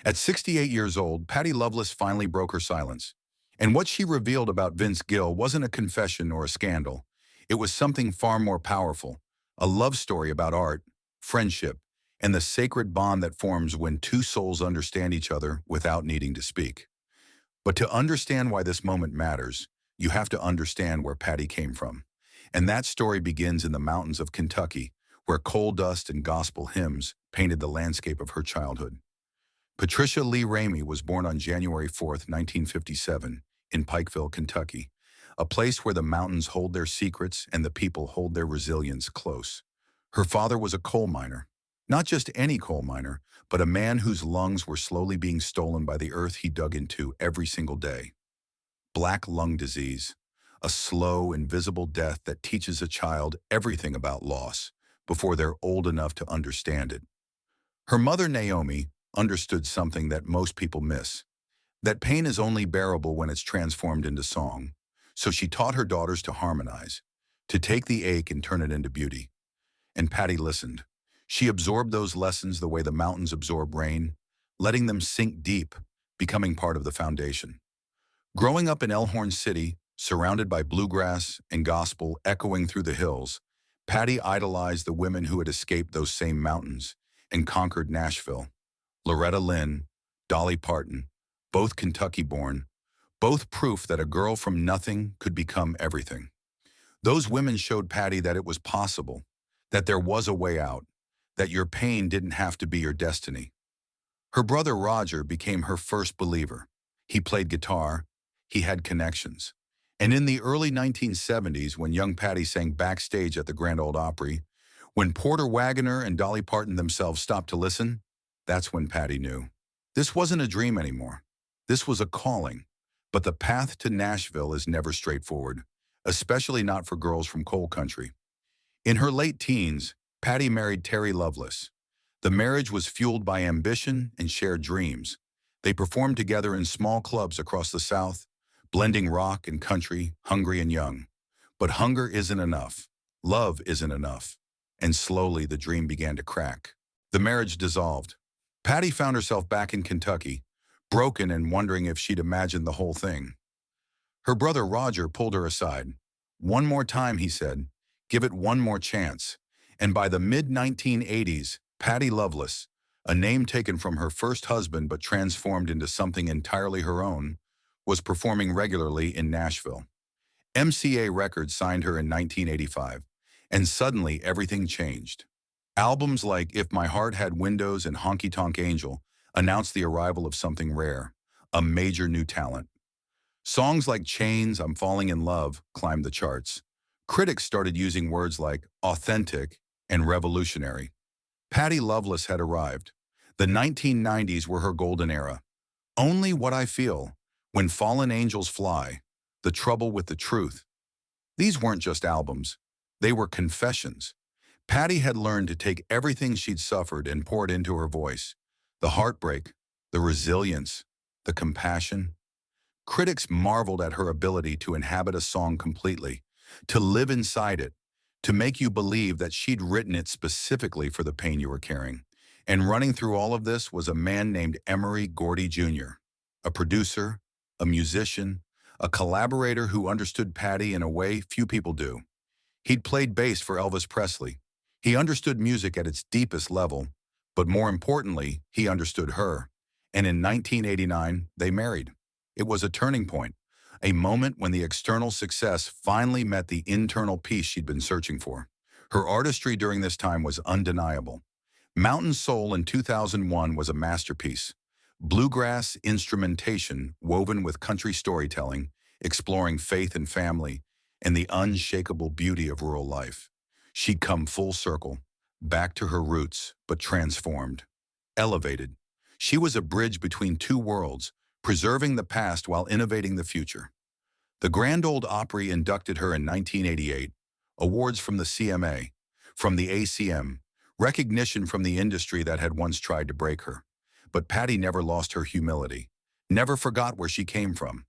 At 68 years old, Patty Loveless finally broke her silence. And what she revealed about Vince Gill wasn't a confession or a scandal. It was something far more powerful, a love story about art, friendship, and the sacred bond that forms when two souls understand each other without needing to speak. But to understand why this moment matters, you have to understand where Patty came from. And that story begins in the mountains of Kentucky, where coal dust and gospel hymns painted the landscape of her childhood. Patricia Lee Ramey was born on January 4th, 1957, in Pikeville, Kentucky, a place where the mountains hold their secrets and the people hold their resilience close. Her father was a coal miner, not just any coal miner, but a man whose lungs were slowly being stolen by the earth he dug into every single day. Black lung disease, a slow, invisible death that teaches a child everything about loss before they're old enough to understand it. Her mother, Naomi, understood something that most people miss, that pain is only bearable when it's transformed into song. So she taught her daughters to harmonize, to take the ache and turn it into beauty. And Patty listened. She absorbed those lessons the way the mountains absorb rain, letting them sink deep, becoming part of the foundation. Growing up in Elkhorn City, surrounded by bluegrass and gospel echoing through the hills, Patty idolized the women who had escaped those same mountains and conquered Nashville. Loretta Lynn, Dolly Parton, both Kentucky-born, both proof that a girl from nothing could become everything. Those women showed Patty that it was possible, that there was a way out, that your pain didn't have to be your destiny. Her brother Roger became her first believer. He played guitar, he had connections. And in the early 1970s, when young Patty sang backstage at the Grand Ole Opry, when Porter Wagoner and Dolly Parton themselves stopped to listen, that's when Patty knew. This wasn't a dream anymore. This was a calling. But the path to Nashville is never straightforward, especially not for girls from coal country. In her late teens, Patty married Terry Loveless. The marriage was fueled by ambition and shared dreams. They performed together in small clubs across the South, blending rock and country, hungry and young. But hunger isn't enough. Love isn't enough. And slowly the dream began to crack. The marriage dissolved. Patty found herself back in Kentucky, broken and wondering if she'd imagined the whole thing. Her brother Roger pulled her aside. "One more time," he said. "Give it one more chance." And by the mid-1980s, Patty Loveless, a name taken from her first husband but transformed into something entirely her own, was performing regularly in Nashville. MCA Records signed her in 1985, and suddenly everything changed. Albums like If My Heart Had Windows and Honky Tonk Angel announced the arrival of something rare, a major new talent. Songs like Chains, I'm Falling in Love climbed the charts. Critics started using words like authentic and revolutionary. Patty Loveless had arrived. The 1990s were her golden era. Only What I Feel, When Fallen Angels Fly, The Trouble with the Truth. These weren't just albums. They were confessions. Patty had learned to take everything she'd suffered and pour it into her voice. The heartbreak, the resilience, the compassion. Critics marveled at her ability to inhabit a song completely, to live inside it, to make you believe that she'd written it specifically for the pain you were carrying. And running through all of this was a man named Emory Gordy Jr., a producer, a musician, a collaborator who understood Patty in a way few people do. He'd played bass for Elvis Presley. He understood music at its deepest level, but more importantly, he understood her. And in 1989, they married. It was a turning point, a moment when the external success finally met the internal peace she'd been searching for. Her artistry during this time was undeniable. Mountain Soul in 2001 was a masterpiece. Bluegrass instrumentation woven with country storytelling, exploring faith and family, and the unshakable beauty of rural life. She'd come full circle, back to her roots, but transformed, elevated. She was a bridge between two worlds, preserving the past while innovating the future. The Grand Ole Opry inducted her in 1988, awards from the CMA, from the ACM, recognition from the industry that had once tried to break her. But Patty never lost her humility, never forgot where she came from,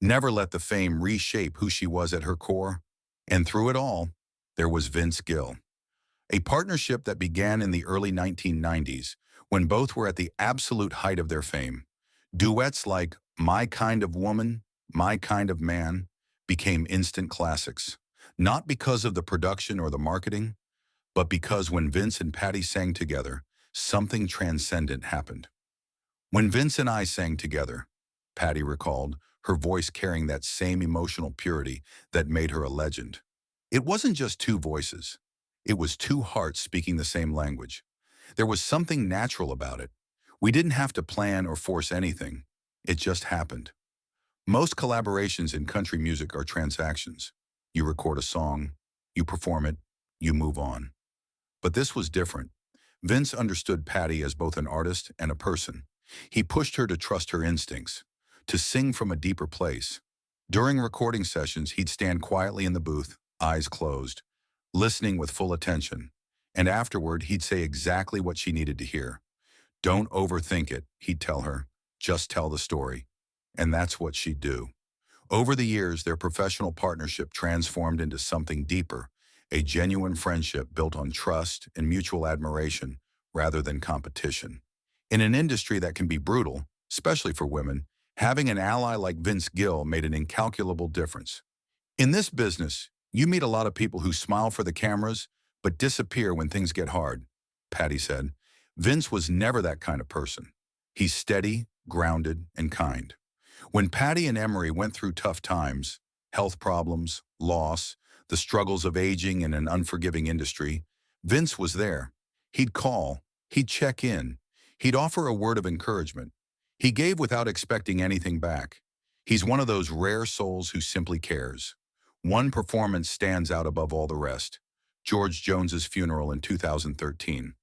never let the fame reshape who she was at her core. And through it all, there was Vince Gill. A partnership that began in the early 1990s, when both were at the absolute height of their fame. Duets like My Kind of Woman, My Kind of Man became instant classics, not because of the production or the marketing, but because when Vince and Patty sang together, something transcendent happened. When Vince and I sang together, Patty recalled, her voice carrying that same emotional purity that made her a legend. It wasn't just two voices. It was two hearts speaking the same language. There was something natural about it. We didn't have to plan or force anything. It just happened. Most collaborations in country music are transactions. You record a song, you perform it, you move on. But this was different. Vince understood Patty as both an artist and a person. He pushed her to trust her instincts, to sing from a deeper place. During recording sessions, he'd stand quietly in the booth, eyes closed, listening with full attention. And afterward, he'd say exactly what she needed to hear. Don't overthink it, he'd tell her. Just tell the story. And that's what she'd do. Over the years, their professional partnership transformed into something deeper, a genuine friendship built on trust and mutual admiration rather than competition. In an industry that can be brutal, especially for women, having an ally like Vince Gill made an incalculable difference. In this business, you meet a lot of people who smile for the cameras but disappear when things get hard, Patty said. Vince was never that kind of person. He's steady, grounded, and kind. When Patty and Emery went through tough times, health problems, loss, the struggles of aging in an unforgiving industry, Vince was there. He'd call, he'd check in, he'd offer a word of encouragement. He gave without expecting anything back. He's one of those rare souls who simply cares. One performance stands out above all the rest: George Jones's funeral in 2013.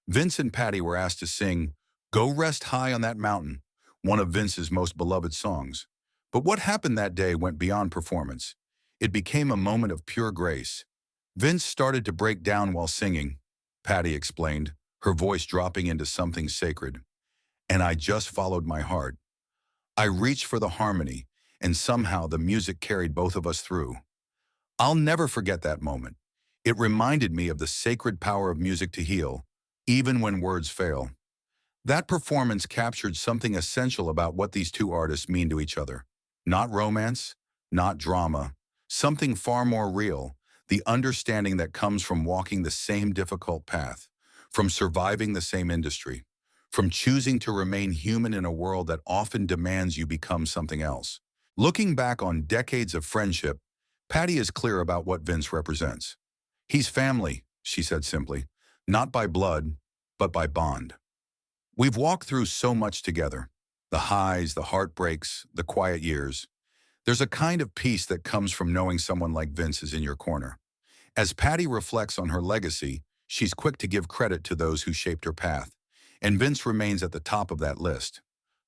Vince and Patty were asked to sing Go Rest High on That Mountain, one of Vince's most beloved songs. But what happened that day went beyond performance. It became a moment of pure grace. Vince started to break down while singing, Patty explained, her voice dropping into something sacred. And I just followed my heart. I reached for the harmony, and somehow the music carried both of us through. I'll never forget that moment. It reminded me of the sacred power of music to heal, even when words fail. That performance captured something essential about what these two artists mean to each other. Not romance, not drama, something far more real, the understanding that comes from walking the same difficult path, from surviving the same industry, from choosing to remain human in a world that often demands you become something else. Looking back on decades of friendship, Patty is clear about what Vince represents. He's family, she said simply, not by blood, but by bond. We've walked through so much together, the highs, the heartbreaks, the quiet years. There's a kind of peace that comes from knowing someone like Vince is in your corner. As Patty reflects on her legacy, she's quick to give credit to those who shaped her path, and Vince remains at the top of that list.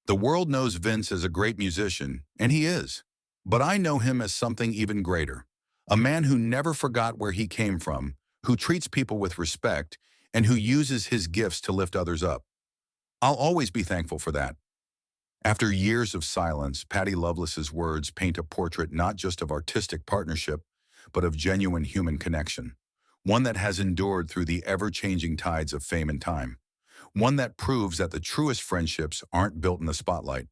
The world knows Vince as a great musician, and he is. But I know him as something even greater. A man who never forgot where he came from, who treats people with respect, and who uses his gifts to lift others up. I'll always be thankful for that. After years of silence, Patty Loveless's words paint a portrait not just of artistic partnership, but of genuine human connection. One that has endured through the ever-changing tides of fame and time. One that proves that the truest friendships aren't built in the spotlight.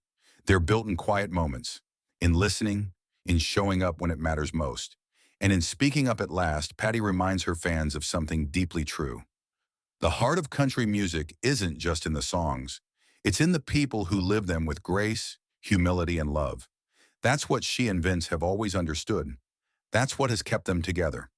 They're built in quiet moments, in listening, in showing up when it matters most. And in speaking up at last, Patty reminds her fans of something deeply true. The heart of country music isn't just in the songs. It's in the people who live them with grace, humility, and love. That's what she and Vince have always understood. That's what has kept them together.